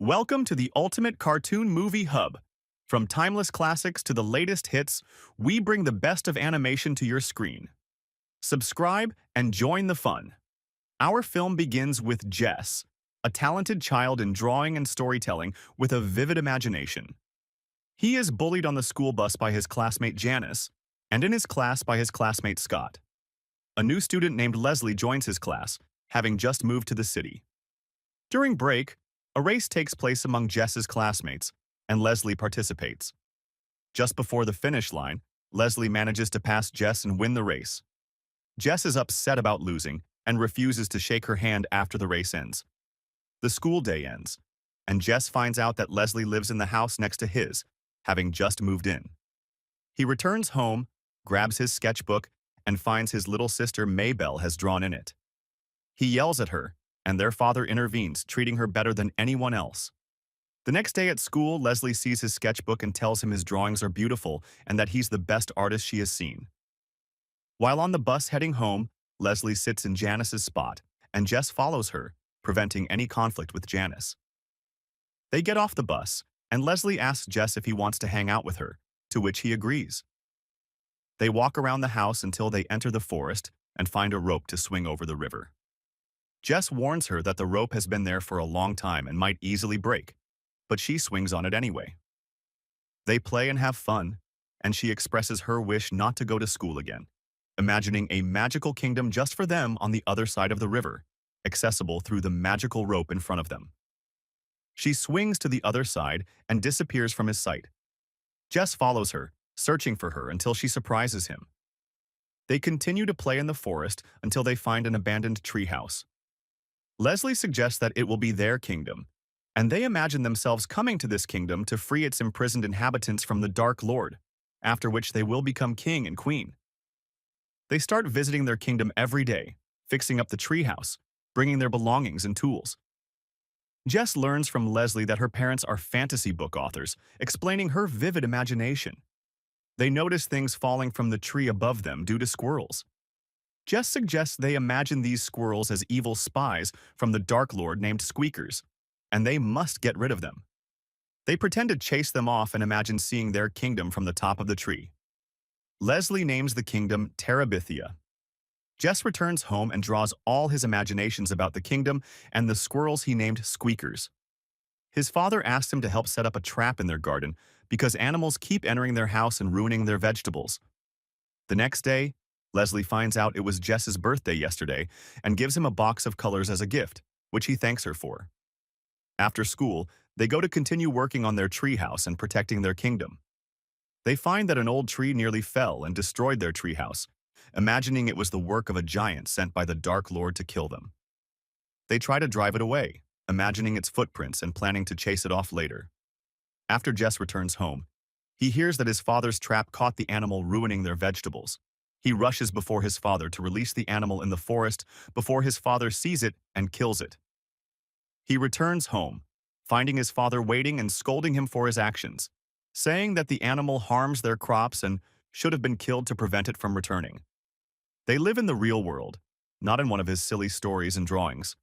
Welcome to the Ultimate Cartoon Movie Hub. From timeless classics to the latest hits, we bring the best of animation to your screen. Subscribe and join the fun. Our film begins with Jess, a talented child in drawing and storytelling with a vivid imagination. He is bullied on the school bus by his classmate Janice, and in his class by his classmate Scott. A new student named Leslie joins his class, having just moved to the city. During break, a race takes place among Jess's classmates, and Leslie participates. Just before the finish line, Leslie manages to pass Jess and win the race. Jess is upset about losing and refuses to shake her hand after the race ends. The school day ends, and Jess finds out that Leslie lives in the house next to his, having just moved in. He returns home, grabs his sketchbook, and finds his little sister Maybelle has drawn in it. He yells at her, and their father intervenes, treating her better than anyone else. The next day at school, Leslie sees his sketchbook and tells him his drawings are beautiful and that he's the best artist she has seen. While on the bus heading home, Leslie sits in Janice's spot, and Jess follows her, preventing any conflict with Janice. They get off the bus, and Leslie asks Jess if he wants to hang out with her, to which he agrees. They walk around the house until they enter the forest and find a rope to swing over the river. Jess warns her that the rope has been there for a long time and might easily break, but she swings on it anyway. They play and have fun, and she expresses her wish not to go to school again, imagining a magical kingdom just for them on the other side of the river, accessible through the magical rope in front of them. She swings to the other side and disappears from his sight. Jess follows her, searching for her until she surprises him. They continue to play in the forest until they find an abandoned treehouse. Leslie suggests that it will be their kingdom, and they imagine themselves coming to this kingdom to free its imprisoned inhabitants from the Dark Lord, after which they will become king and queen. They start visiting their kingdom every day, fixing up the treehouse, bringing their belongings and tools. Jess learns from Leslie that her parents are fantasy book authors, explaining her vivid imagination. They notice things falling from the tree above them due to squirrels. Jess suggests they imagine these squirrels as evil spies from the Dark Lord named Squeakers, and they must get rid of them. They pretend to chase them off and imagine seeing their kingdom from the top of the tree. Leslie names the kingdom Terabithia. Jess returns home and draws all his imaginations about the kingdom and the squirrels he named Squeakers. His father asks him to help set up a trap in their garden because animals keep entering their house and ruining their vegetables. The next day, Leslie finds out it was Jess's birthday yesterday and gives him a box of colors as a gift, which he thanks her for. After school, they go to continue working on their treehouse and protecting their kingdom. They find that an old tree nearly fell and destroyed their treehouse, imagining it was the work of a giant sent by the Dark Lord to kill them. They try to drive it away, imagining its footprints and planning to chase it off later. After Jess returns home, he hears that his father's trap caught the animal ruining their vegetables. He rushes before his father to release the animal in the forest before his father sees it and kills it. He returns home, finding his father waiting and scolding him for his actions, saying that the animal harms their crops and should have been killed to prevent it from returning. They live in the real world, not in one of his silly stories and drawings.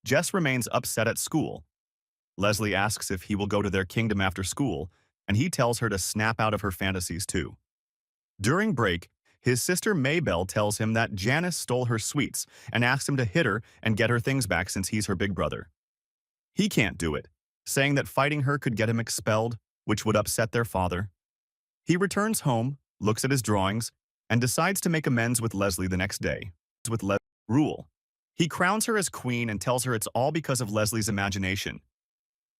Jess remains upset at school. Leslie asks if he will go to their kingdom after school, and he tells her to snap out of her fantasies too. During break, his sister Maybelle tells him that Janice stole her sweets and asks him to hit her and get her things back since he's her big brother. He can't do it, saying that fighting her could get him expelled, which would upset their father. He returns home, looks at his drawings, and decides to make amends with Leslie the next day. With rule. He crowns her as queen and tells her it's all because of Leslie's imagination.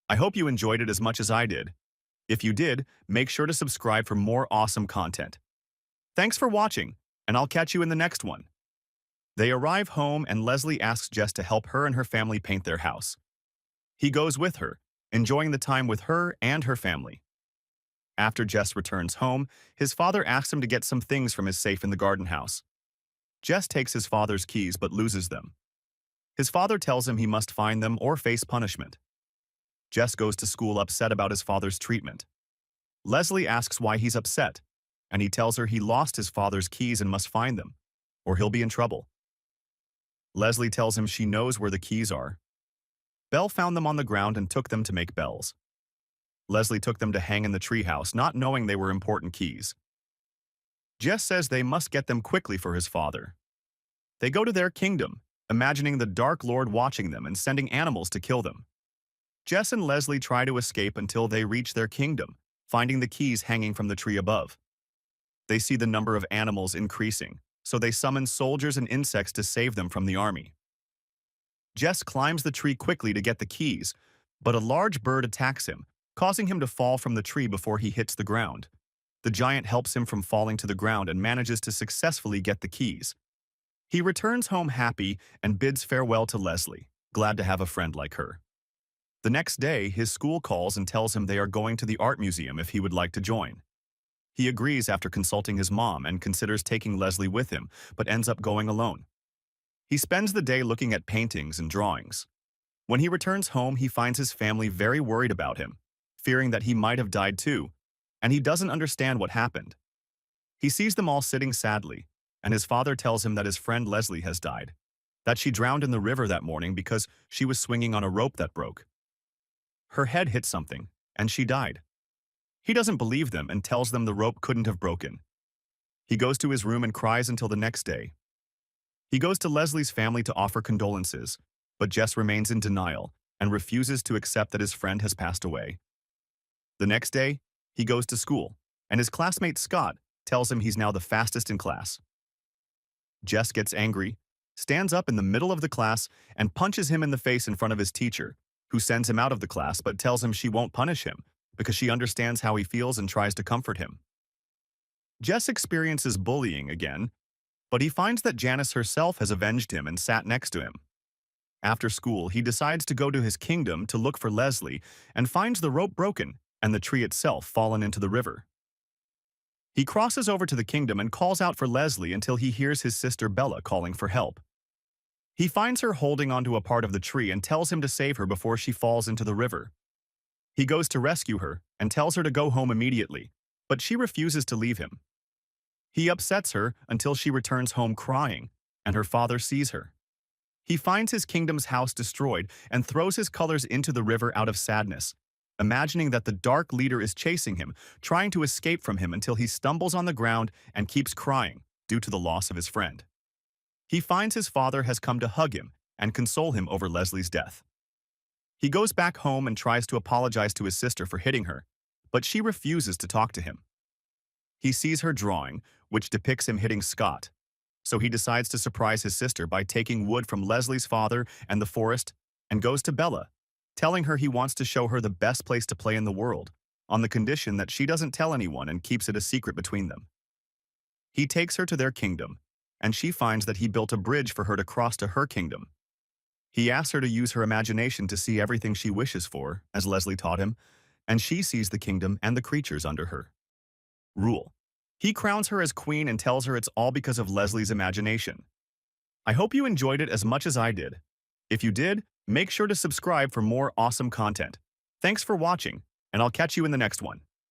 I hope you enjoyed it as much as I did. If you did, make sure to subscribe for more awesome content. Thanks for watching, and I'll catch you in the next one. They arrive home and Leslie asks Jess to help her and her family paint their house. He goes with her, enjoying the time with her and her family. After Jess returns home, his father asks him to get some things from his safe in the garden house. Jess takes his father's keys but loses them. His father tells him he must find them or face punishment. Jess goes to school upset about his father's treatment. Leslie asks why he's upset, and he tells her he lost his father's keys and must find them, or he'll be in trouble. Leslie tells him she knows where the keys are. Belle found them on the ground and took them to make bells. Leslie took them to hang in the treehouse, not knowing they were important keys. Jess says they must get them quickly for his father. They go to their kingdom, imagining the Dark Lord watching them and sending animals to kill them. Jess and Leslie try to escape until they reach their kingdom, finding the keys hanging from the tree above. They see the number of animals increasing, so they summon soldiers and insects to save them from the army. Jess climbs the tree quickly to get the keys, but a large bird attacks him, causing him to fall from the tree before he hits the ground. The giant helps him from falling to the ground and manages to successfully get the keys. He returns home happy and bids farewell to Leslie, glad to have a friend like her. The next day, his school calls and tells him they are going to the art museum if he would like to join. He agrees after consulting his mom and considers taking Leslie with him, but ends up going alone. He spends the day looking at paintings and drawings. When he returns home, he finds his family very worried about him, fearing that he might have died too, and he doesn't understand what happened. He sees them all sitting sadly, and his father tells him that his friend Leslie has died, that she drowned in the river that morning because she was swinging on a rope that broke. Her head hit something, and she died. He doesn't believe them and tells them the rope couldn't have broken. He goes to his room and cries until the next day. He goes to Leslie's family to offer condolences, but Jess remains in denial and refuses to accept that his friend has passed away. The next day, he goes to school, and his classmate Scott tells him he's now the fastest in class. Jess gets angry, stands up in the middle of the class, and punches him in the face in front of his teacher, who sends him out of the class but tells him she won't punish him because she understands how he feels and tries to comfort him. Jess experiences bullying again, but he finds that Janice herself has avenged him and sat next to him. After school, he decides to go to his kingdom to look for Leslie and finds the rope broken and the tree itself fallen into the river. He crosses over to the kingdom and calls out for Leslie until he hears his sister Bella calling for help. He finds her holding onto a part of the tree and tells him to save her before she falls into the river. He goes to rescue her and tells her to go home immediately, but she refuses to leave him. He upsets her until she returns home crying, and her father sees her. He finds his kingdom's house destroyed and throws his colors into the river out of sadness, imagining that the Dark Leader is chasing him, trying to escape from him until he stumbles on the ground and keeps crying due to the loss of his friend. He finds his father has come to hug him and console him over Leslie's death. He goes back home and tries to apologize to his sister for hitting her, but she refuses to talk to him. He sees her drawing, which depicts him hitting Scott, so he decides to surprise his sister by taking wood from Leslie's father and the forest and goes to Bella, telling her he wants to show her the best place to play in the world, on the condition that she doesn't tell anyone and keeps it a secret between them. He takes her to their kingdom, and she finds that he built a bridge for her to cross to her kingdom. He asks her to use her imagination to see everything she wishes for, as Leslie taught him, and she sees the kingdom and the creatures under her. Rule. He crowns her as queen and tells her it's all because of Leslie's imagination. I hope you enjoyed it as much as I did. If you did, make sure to subscribe for more awesome content. Thanks for watching, and I'll catch you in the next one.